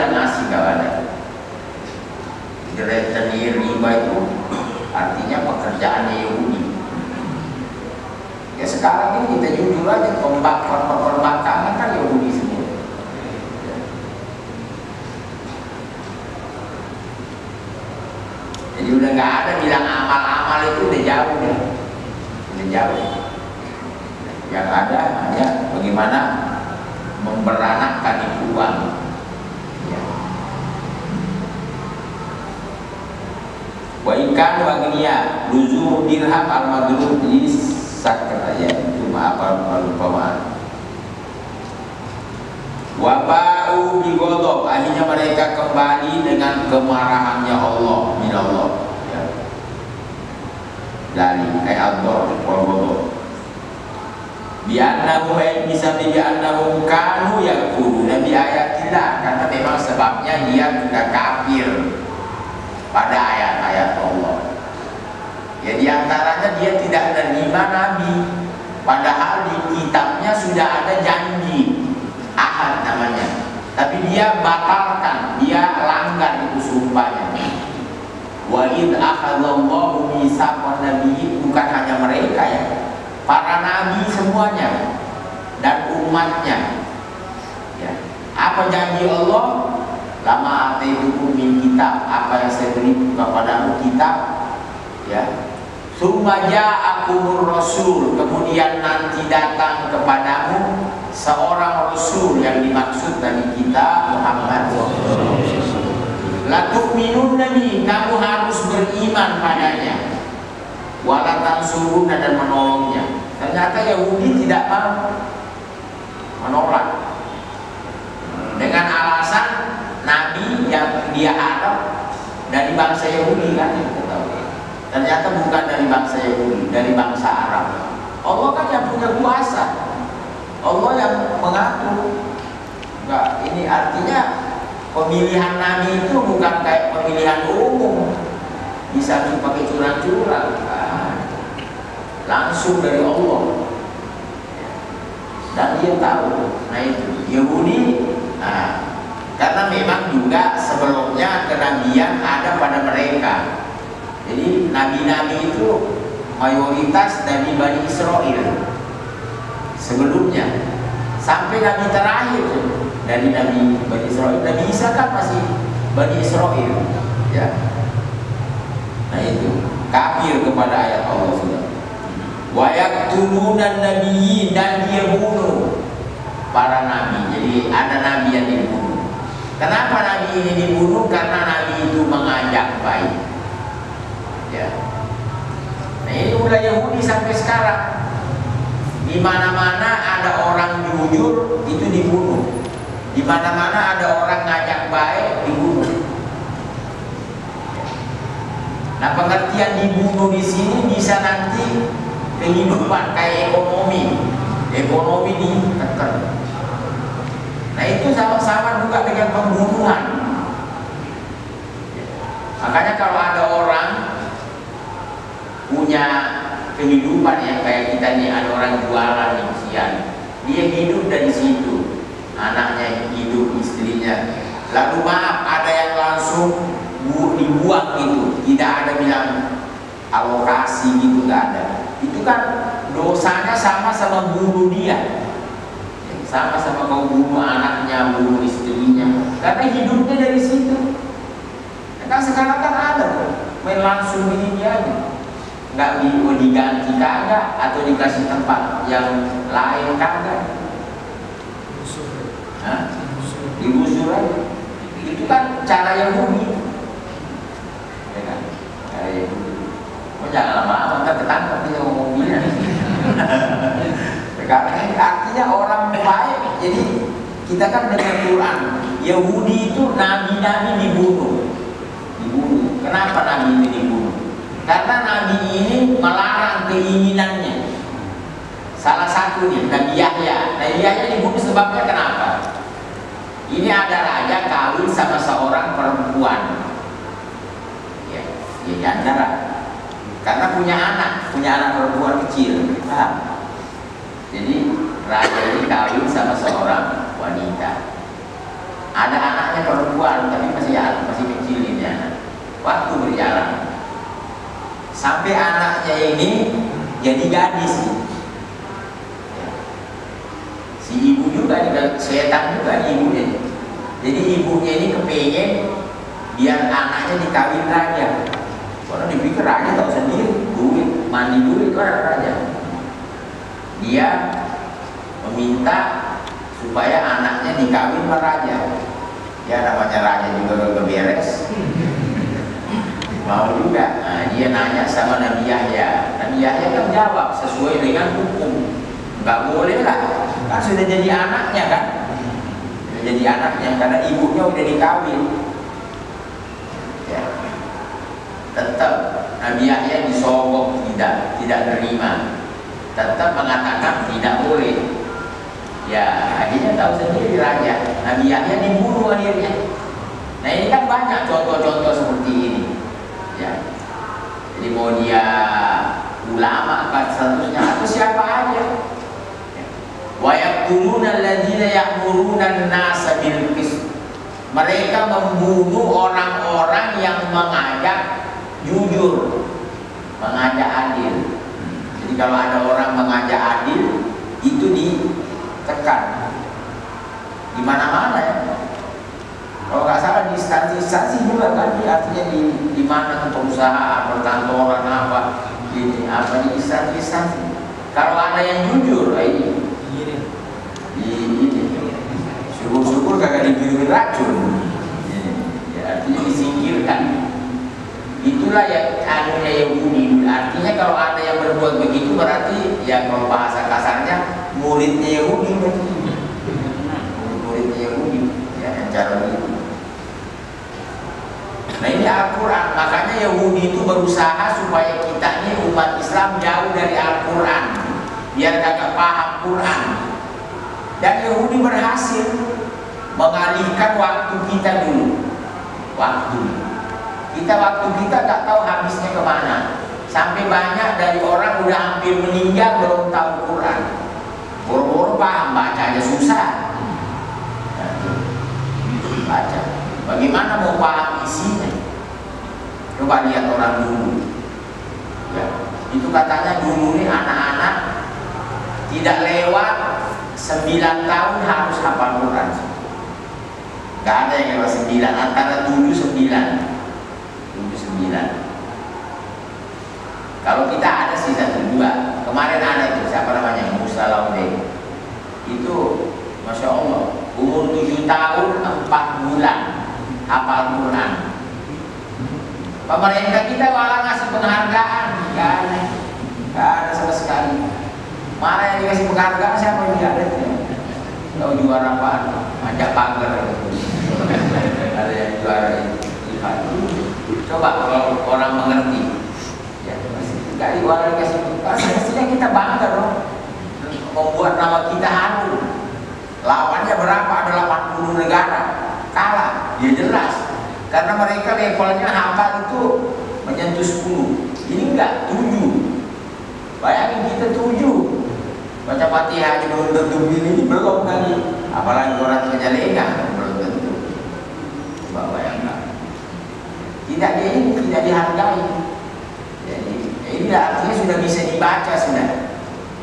ada nasi, nggak ada. Jadi riba itu artinya pekerjaannya Yahudi. Ya sekarang ini kita jujur aja, perbankan kan Yahudi semua. Jadi udah nggak ada bilang amal-amal, itu udah jauh ya. Udah jauh. Yang ada hanya bagaimana memberanakkan itu uang. Ya. Wa ikan wa geniya luzum dirham al-madrub di sakar aja, cuma apa perumpamaan. Wa ba'u bi ghadab, akhirnya mereka kembali dengan kemarahannya Allah, min Allah. Ya. Dari ayat-Allah wal ghadab. Bi'annahu bisa bi'annahu kanu yakfuruna bi ayatillah, karena memang sebabnya dia sudah kafir pada ayat-ayat Allah. Ya diantaranya dia tidak menerima Nabi, padahal di kitabnya sudah ada janji ahad namanya, tapi dia batalkan, dia langgar itu sumpahnya. Wa id akhadallahu mitsaqan nabiyyin, bukan hanya mereka ya, para nabi semuanya dan umatnya. Ya. Apa janji Allah? Lama ataitukum min kitab, apa yang saya beri kepadamu kitab, ya. Summa ja'akumur rasul, kemudian nanti datang kepadamu seorang rasul, yang dimaksud dari kita Muhammad. La tu'minunna bihi, kamu harus beriman padanya. Wala tansuruna, dan menolongnya. Ternyata Yahudi tidak mau menolak dengan alasan Nabi yang dia Arab dari bangsa Yahudi kan, kita tahu. Ternyata bukan dari bangsa Yahudi, dari bangsa Arab. Allah kan yang punya kuasa, Allah yang mengatur. Enggak, ini artinya pemilihan Nabi itu bukan kayak pemilihan umum, bisa pakai curang-curang, langsung dari Allah. Dan dia tahu, nah itu Yahudi. Nah, karena memang juga sebelumnya kenabian ada pada mereka. Jadi nabi-nabi itu mayoritas dari Bani Israel sebelumnya, sampai nabi terakhir dari Nabi Bani Israel. Nabi Isa kan masih Bani Israel, ya. Nah itu kafir kepada ayat Allah sudah. Wa yaqtuluna nabiyyin, dan dia bunuh para nabi. Jadi ada nabi yang dibunuh. Kenapa nabi ini dibunuh? Karena nabi itu mengajak baik. Ya. Nah ini udah Yahudi sampai sekarang. Di mana-mana ada orang jujur itu dibunuh. Di mana-mana ada orang ngajak baik dibunuh. Nah pengertian dibunuh di sini bisa nanti kehidupan kayak ekonomi ditekan. Nah itu sama-sama juga dengan pembunuhan. Makanya kalau ada orang punya kehidupan yang kayak kita nih, ada orang jualan nih siang, dia hidup dari situ, anaknya hidup, istrinya. Lalu maaf, ada yang langsung dibuang gitu, tidak ada bilang alokasi gitu, nggak ada. Itu kan dosanya sama-sama bunuh dia, sama-sama kau bunuh anaknya, bunuh istrinya, karena hidupnya dari situ. Kan sekarang kan ada main langsung ini aja, nggak diganti kagak, atau dikasih tempat yang lain kagak, digusur aja. Itu kan cara Yahudi, ya kan? Cara Yahudi. Oh, jangan lama-lama ntar ketangkap dia ngomongnya. Sekarang ini artinya orang baik. Jadi kita kan dengan Quran, Yahudi itu nabi-nabi dibunuh. Kenapa nabi ini dibunuh? Karena nabi ini melarang keinginannya. Salah satunya Nabi Yahya. Nabi Yahya dibunuh sebabnya kenapa? Ini ada raja kawin sama seorang perempuan. Ya, ya antara karena punya anak perempuan kecil. Paham? Jadi raja ini kawin sama seorang wanita. Ada anak anaknya perempuan tapi masih kecil ini anak. Waktu berjalan sampai anaknya ini jadi gadis. Si ibu juga setan juga ibunya. Jadi ibunya ini kepengen biar anaknya dikawin raja. Karena dipikir raja tahu sendiri, duit, mandi duit itu ada raja. Dia meminta supaya anaknya dikawin sama raja. Ya namanya raja juga gak beres. Mau juga. Nah, dia nanya sama Nabi Yahya. Nabi Yahya kan jawab sesuai dengan hukum. Nggak boleh lah. Kan sudah jadi anaknya kan. Sudah jadi anaknya karena ibunya udah dikawin. Ya. Tetap Nabi Yahya disogok tidak terima. Tetap mengatakan tidak boleh. Ya akhirnya tahu sendiri raja. Nabi Yahya dibunuh akhirnya. Nah ini kan banyak contoh-contoh seperti ini. Ya. Jadi mau dia ulama kan statusnya atau siapa aja. Wa yaqtuluna alladziina ya'muruna an-naasa bil qist. Mereka membunuh orang-orang yang mengajak jujur, mengajak adil. Jadi kalau ada orang mengajak adil itu ditekan di mana-mana ya. Kalau nggak salah di instansi juga kan, artinya di mana perusahaan, perkantoran apa, di instansi. Kalau ada yang jujur, syukur-syukur kagak dibikin racun. Ya, artinya disingkirkan. Itulah yang anunya Yahudi. Artinya kalau ada yang berbuat begitu berarti ya kalau bahasa kasarnya muridnya Yahudi. Muridnya Yahudi ya yang cara begitu. Nah ini Al-Quran, makanya Yahudi itu berusaha supaya kita ini umat Islam jauh dari Al-Quran, biar kagak paham Quran. Dan Yahudi berhasil mengalihkan waktu kita dulu. Waktu kita gak tahu habisnya kemana. Sampai banyak dari orang udah hampir meninggal belum tahu Quran. Boro-boro paham, baca aja susah. Baca. Bagaimana mau paham isinya? Coba lihat orang dulu. Ya, itu katanya dulu nih anak-anak tidak lewat 9 tahun harus hafal Quran. Gak ada yang lewat 9, antara 7-9. Kalau kita ada sih 1-2. Kemarin ada itu siapa namanya, Musa Laude. Itu Masya Allah umur 7 tahun 4 bulan hafal Quran. Pemerintah kita malah ngasih penghargaan. Gak ada sama sekali. Malah yang dikasih penghargaan siapa yang ada itu? Tahu juara apaan? Ajak pagar. Ada yang juara itu. Coba kalau orang mengerti, ya gak juara dikasih penghargaan. Mestinya kita bangga dong, membuat nama kita harum. Lawannya berapa? Ada 80 negara. Kalah, dia jelas. Karena mereka levelnya hafal itu menyentuh 10. Ini enggak, 7. Bayangin kita 7. Baca Fatihah aja belum tentu ini belum kali. Apalagi orang Penjalengan belum tentu. Coba bayangkan. Tidak dihargai. Jadi ini artinya sudah bisa dibaca sudah.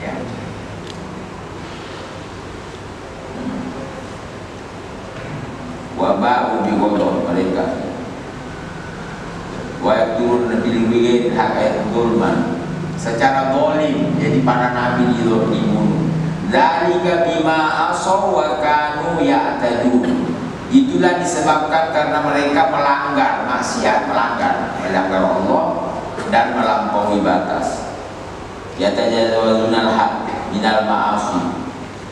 Ya. Wabah uji kotor mereka. Wa turun nabi hak ayat zulman. Secara zalim, jadi para nabi itu dibunuh. Dzalika bima asaw wa kanu ya'tadun. Itulah disebabkan karena mereka melanggar melanggar Allah dan melampaui batas. Yatajawazunal haq minal ma'asi.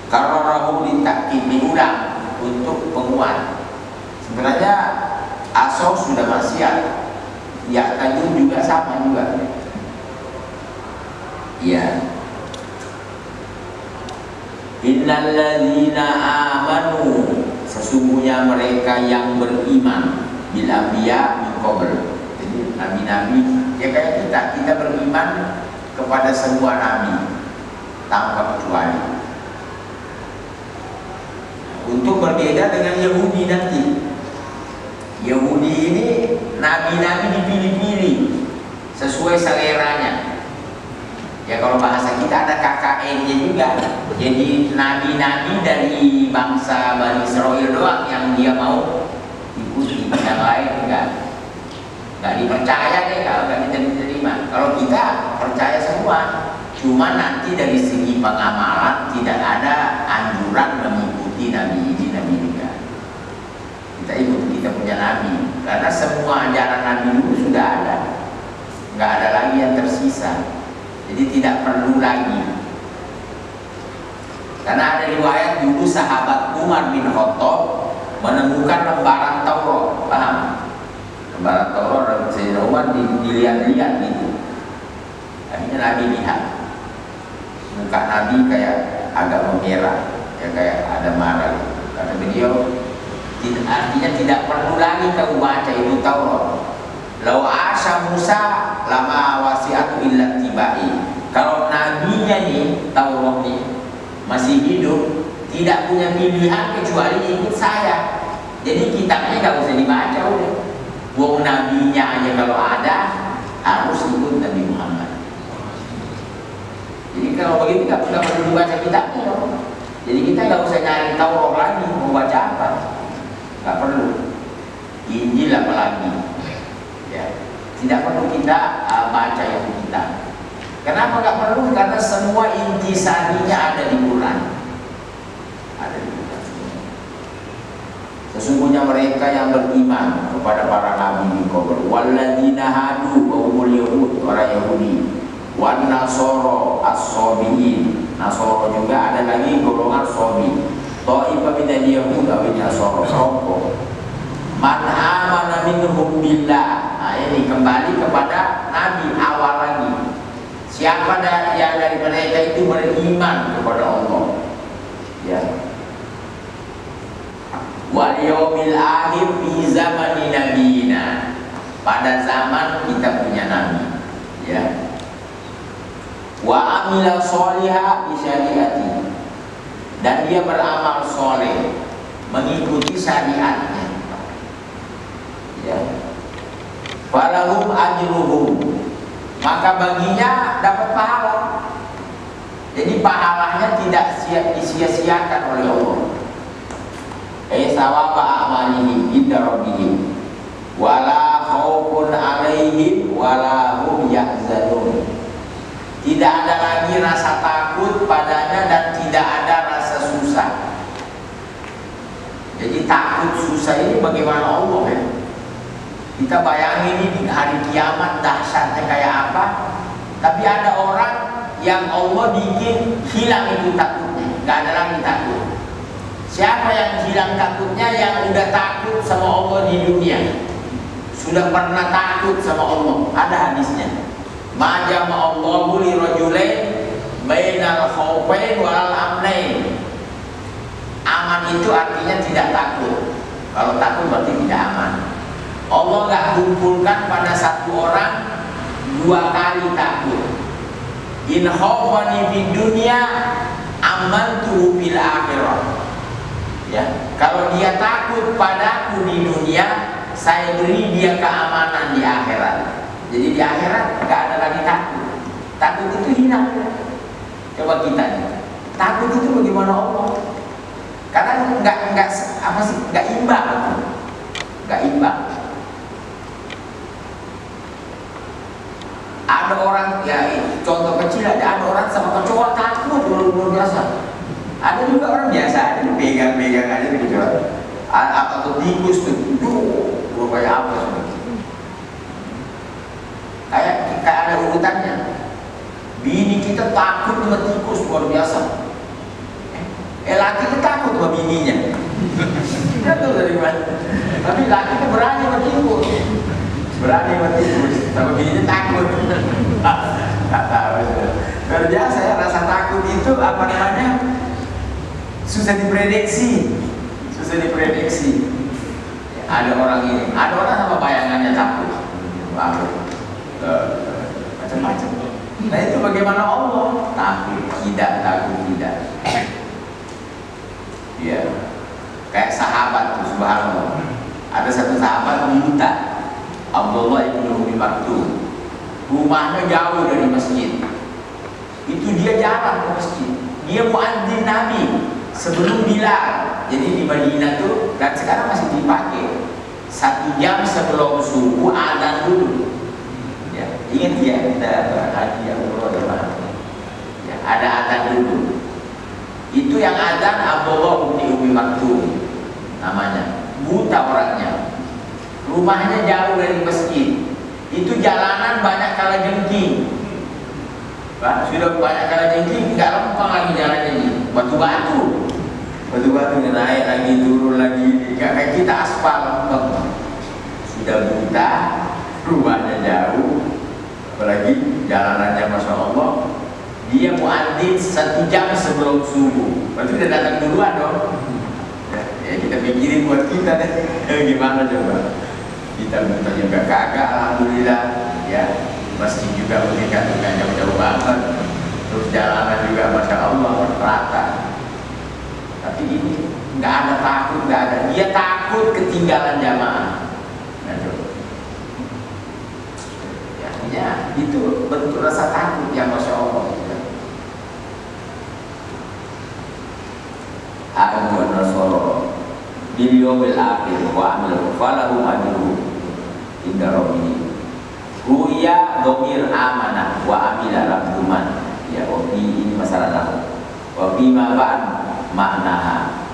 Kararahu litakid, diulang untuk penguat. Sebenarnya asaw sudah maksiat. Ya'tadun juga sama juga. Ya. Innalladzina amanu, sesungguhnya mereka yang beriman bil anbiya min qabl. Jadi nabi-nabi ya kayak kita beriman kepada semua nabi tanpa kecuali. Untuk berbeda dengan Yahudi nanti. nabi-nabi dipilih-pilih sesuai seleranya. Ya kalau bahasa kita ada KKN-nya juga. Jadi nabi-nabi dari bangsa Bani Israel doang yang dia mau ikuti, yang lain nggak dipercaya deh, nggak diterima. Kalau kita percaya semua, cuma nanti dari segi pengamalan tidak ada anjuran mengikuti nabi ini, nabi juga. Kita ikuti kita punya nabi, karena semua ajaran nabi dulu sudah ada, nggak ada lagi yang tersisa. Jadi tidak perlu lagi. Karena ada riwayat dulu sahabat Umar bin Khattab menemukan lembaran Taurat, paham? Lembaran Taurat Sayyidina Umar dilihat-lihat gitu. Akhirnya Nabi lihat, muka Nabi kayak agak memerah, ya kayak ada marah gitu. Kata beliau, artinya tidak perlu lagi kau baca itu Taurat. Lau asya Musa lama wasi'atu illa tibai. Kalau nabinya nih Taurat nih masih hidup, tidak punya pilihan kecuali ikut saya. Jadi kitabnya gak usah dibaca udah. Wong nabinya aja kalau ada harus ikut Nabi Muhammad. Jadi kalau begitu gak perlu dibaca kitabnya. Jadi kita gak usah nyari Taurat lagi mau baca apa. Gak perlu. Injil apalagi. Ya, tidak perlu kita baca itu kitab. Kenapa nggak perlu? Karena semua intisarinya ada di Quran. Ada di Quran. Sesungguhnya mereka yang beriman kepada para nabi di kubur, walladzina hadu wa humul yahud, orang Yahudi, wan nasoro as-sobiin. Nasoro juga ada lagi golongan sobi. Ta'ifa minal yahud wa min nasoro kelompok. Man amana minhum billah. Nah ini kembali kepada Nabi awal lagi. Siapa yang dari mereka itu beriman kepada Allah, ya. Wal yaumil akhir fi zamani nabiyina. Pada zaman kita punya nabi, ya. Wa amila sholiha bi syariati. Dan dia beramal soleh mengikuti syariatnya. Ya. Falahum ajruhum, maka baginya dapat pahala. Jadi pahalanya tidak disia-siakan oleh Allah. Sawaba amalihim inda rabbihim wala khaufun alaihim wala hum yahzanun. Tidak ada lagi rasa takut padanya dan tidak ada rasa susah. Jadi takut susah ini bagaimana Allah ya? Kita bayangin ini di hari kiamat dahsyatnya kayak apa. Tapi ada orang yang Allah bikin hilang itu takutnya, nggak ada lagi takut. Siapa yang hilang takutnya? Yang udah takut sama Allah di dunia, sudah pernah takut sama Allah. Ada hadisnya, majama Allahu li rajulain bainal khaufain wal amnain. Aman itu artinya tidak takut. Kalau takut berarti tidak aman. Allah gak kumpulkan pada satu orang dua kali takut. In khawfani fid dunya amantu fil akhirah. Ya, kalau dia takut padaku di dunia, saya beri dia keamanan di akhirat. Jadi di akhirat gak ada lagi takut. Takut itu hilang. Coba kita nih, takut itu bagaimana Allah? Karena nggak imbang, nggak imbang. Ada orang, ya contoh kecil ada orang sama kecoa takut luar biasa. Ada juga orang biasa, ada pegang-pegang aja di kecoa. Atau tikus tuh, kayak apa sebenarnya? Kayak ada urutannya. Bini kita takut sama tikus luar biasa. Laki itu takut sama bininya. Dia tahu dari mana. Tapi laki itu berani sama tikus. Berani sama tikus, sama bininya takut. Tak tahu. Luar biasa ya, rasa takut itu apa namanya? Susah diprediksi. Susah diprediksi. Ada orang ini, ada orang sama bayangannya takut. Macam-macam. Nah itu bagaimana Allah? Takut tidak. Ya, kayak sahabat tuh, subhanallah. Ada satu sahabat buta. Abdullah ibn Umi Maktum. Rumahnya jauh dari masjid. Itu dia jalan ke masjid. Dia muadzin Nabi sebelum Bilal. Jadi di Madinah tuh, dan sekarang masih dipakai. 1 jam sebelum subuh adzan dulu. Ya, ingat ya, kita haji umroh ya, ada adzan dulu. Itu yang adzan Abdullah bin Umi Maktum namanya. Buta orangnya. Rumahnya jauh dari masjid. Itu jalanan banyak kalajengking. Pak, sudah banyak kalajengking, nggak lempeng lagi jalannya ini. Batu-batu naik lagi, turun lagi. Nggak kayak kita aspal lempeng. Sudah buta, rumahnya jauh, apalagi jalanannya Masya Allah. Dia muadzin 1 jam sebelum subuh. Berarti udah datang duluan dong. Ya kita pikirin buat kita deh. Gimana coba? Kita minta juga kagak, alhamdulillah. Ya, masjid juga meningkat bukan jauh-jauh banget. Terus jalanan juga Masya Allah rata. Tapi ini nggak ada takut, nggak ada. Dia takut ketinggalan jamaah. Ya, itu bentuk rasa takut yang Masya Allah. Abu Nasoro biliyomil akhir wa amil falahu ajruhu inda rabbih. Ruya domir amanah wa amila rabduman. Ya, wabi ini masalah nahu. Wabi ma'ba'an maknaha.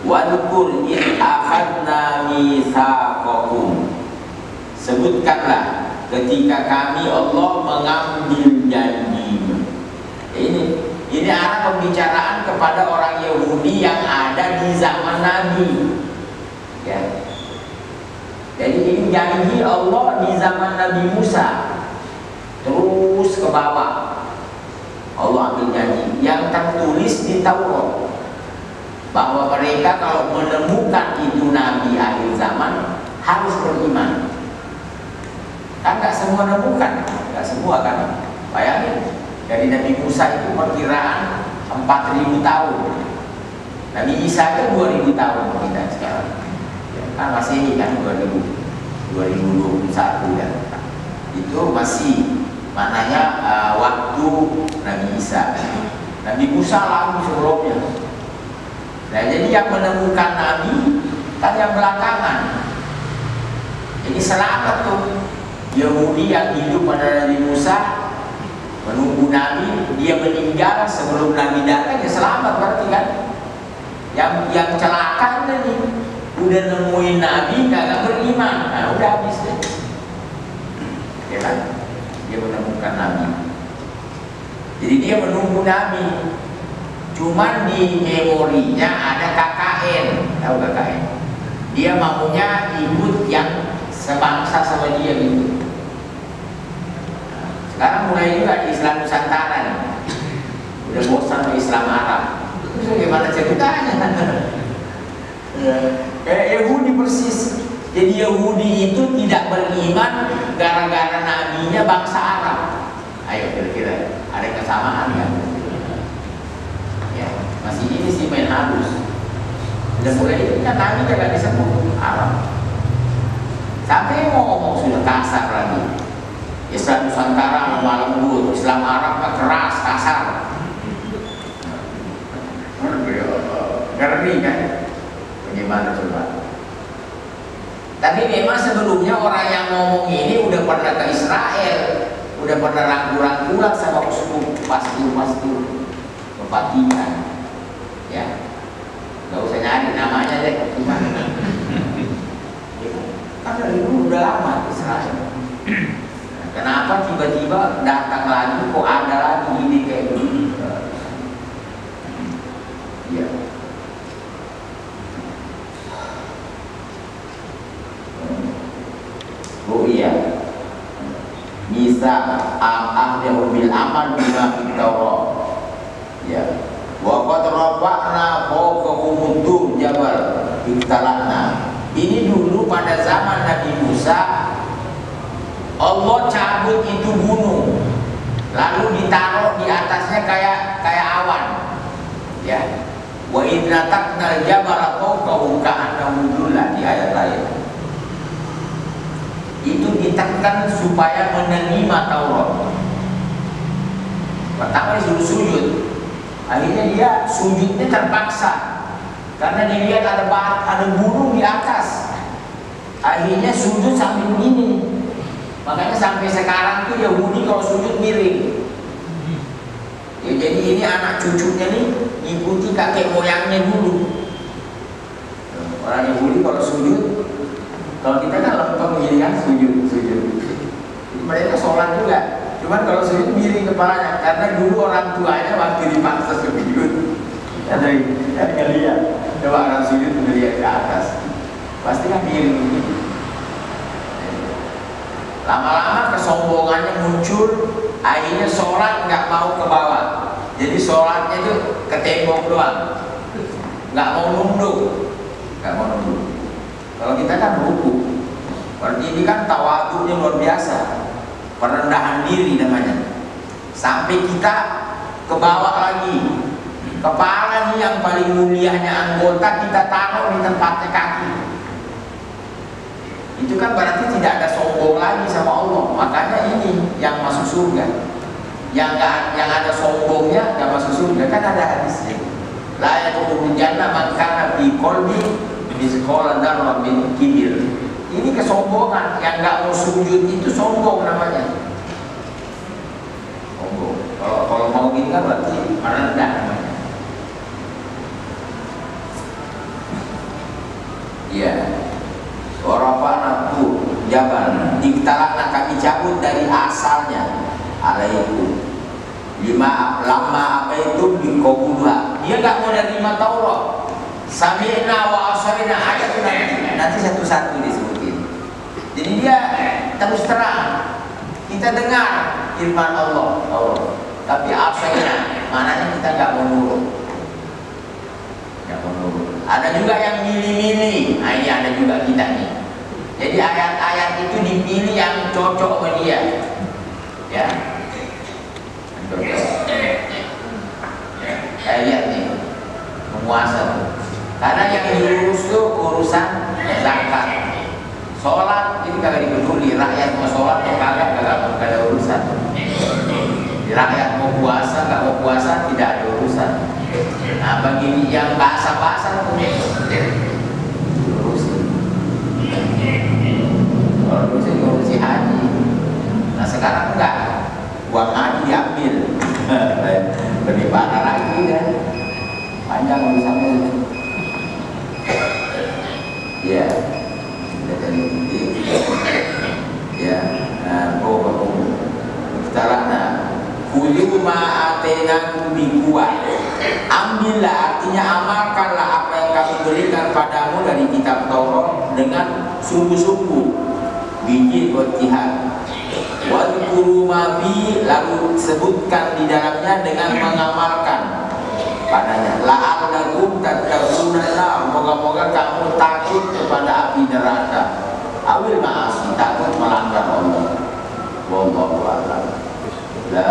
Wadkur in akhadna mitsaqakum. Sebutkanlah ketika kami Allah mengambil janji. Ini arah pembicaraan kepada orang Yahudi yang ada di zaman Nabi. Ya. Jadi ini janji Allah di zaman Nabi Musa. Terus ke bawah. Allah ambil janji yang tertulis di Taurat bahwa mereka kalau menemukan itu Nabi akhir zaman harus beriman. Kan nggak semua menemukan, nggak semua kan. Bayangin. Dari Nabi Musa itu perkiraan 4.000 tahun. Nabi Isa itu 2.000 tahun kita sekarang. Ya, kan masih ini kan 2021 ya. Itu masih maknanya waktu Nabi Isa. Nabi Musa lama sebelumnya. Nah, jadi yang menemukan Nabi kan yang belakangan. Jadi selamat tuh Yahudi yang hidup pada Nabi Musa menunggu Nabi, dia meninggal sebelum Nabi datang, ya selamat berarti kan. Yang celaka nih, udah nemuin Nabi kagak beriman, nah udah habis deh. Ya kan? Dia menemukan Nabi. Jadi dia menunggu Nabi. Cuman di memorinya ada KKN, tahu KKN? Dia maunya ikut yang sebangsa sama dia gitu. Sekarang mulai juga di Islam Nusantara nih. Udah bosan sama Islam Arab. Terus gimana ceritanya? Kayak Yahudi persis. Jadi Yahudi itu tidak beriman gara-gara nabinya bangsa Arab. Ayo kira-kira ada kesamaan kan? Ya, masih ini sih main halus. Udah mulai itu kan nabi jangan disebut Arab. Sampai ngomong sudah kasar lagi. Islam Nusantara lemah lembut, Islam Arab keras, kasar. Ngeri kan? Bagaimana coba? Tapi memang sebelumnya orang yang ngomong ini udah pernah ke Israel, udah pernah ragu-raguan sama uskup pastor ke Vatikan. Ya, nggak usah nyari namanya deh. Kan dari dulu udah lama Israel. Kenapa tiba-tiba datang lagi, kok ada lagi ini kayak begini? Ya. Oh iya. Bisa ahlihu bil amal bima fit Taurat. Ya. Wa qad rafa'na fawqakum jabal iktalana. Ini dulu pada zaman Nabi Musa Allah cabut itu gunung, lalu ditaruh di atasnya kayak awan, ya. Wa idza taqnal jabala fawqahu ka'annahu dhullah di ayat lain. Itu ditekan supaya menerima Taurat. Pertama disuruh sujud, akhirnya dia sujudnya terpaksa karena dilihat ada burung di atas. Akhirnya sujud sambil begini. Makanya sampai sekarang tuh Yahudi kalau sujud miring. Ya, jadi ini anak cucunya nih ikuti kakek moyangnya dulu. Orang Yahudi kalau sujud, kalau kita kan lempeng begini kan sujud. Mereka sholat juga, cuman kalau sujud miring kepalanya karena dulu orang tuanya waktu dipaksa sujud. Ada yang lihat, coba orang sujud melihat ke atas, pasti kan miring begini. Lama-lama kesombongannya muncul, akhirnya sholat nggak mau ke bawah. Jadi sholatnya itu ke tembok doang, nggak mau nunduk. Kalau kita kan ruku, berarti ini kan tawadhunya luar biasa, perendahan diri namanya. Sampai kita ke bawah lagi, kepala nih yang paling mulianya anggota kita taruh di tempatnya kaki. Itu kan berarti tidak ada sombong lagi sama Allah. Makanya ini yang masuk surga. Yang ada sombongnya nggak masuk surga, kan ada hadisnya. La yadkhulul jannah man kana fi qalbi mithqala dzarratin min kibir. Ini kesombongan, yang nggak mau sujud itu sombong namanya. Sombong. Kalau mau gini kan berarti merendah namanya. Iya. Warafana tu jabal diktarakna kami cabut dari asalnya alaikum lama apa itu dikobulha. Dia nggak mau menerima Taurat. Sami'na wa asarina ayat nanti satu-satu disebutin. Jadi dia terus terang kita dengar firman Allah, tapi asarina maknanya kita nggak mau nurut. Ada juga yang milih-milih. Nah, ini ada juga kita nih. Jadi ayat-ayat itu dipilih yang cocok sama dia. Ya. Ayat nih penguasa tuh. Karena yang diurus tuh urusan zakat. Sholat ini kagak dipeduli, rakyat mau sholat atau kagak ada urusan. Rakyat mau puasa nggak mau puasa tidak ada urusan. Nah bagi yang basah-basah tuh urusin. Kalau urusin haji. Nah sekarang enggak, uang haji diambil. Lebih parah lagi kan, panjang urusannya. Ya, ya, sekarang Kulu ma'atenakum bikuat. Ambillah, artinya amalkanlah apa yang kami berikan padamu dari kitab Taurat dengan sungguh-sungguh, biji wajtihan. Wadhkuru ma fi, lalu sebutkan di dalamnya dengan mengamalkan padanya. La'allakum tattaquna, moga-moga kamu takut kepada api neraka. Awil ma'asi, takut melanggar Allah. Wallahu a'lam. La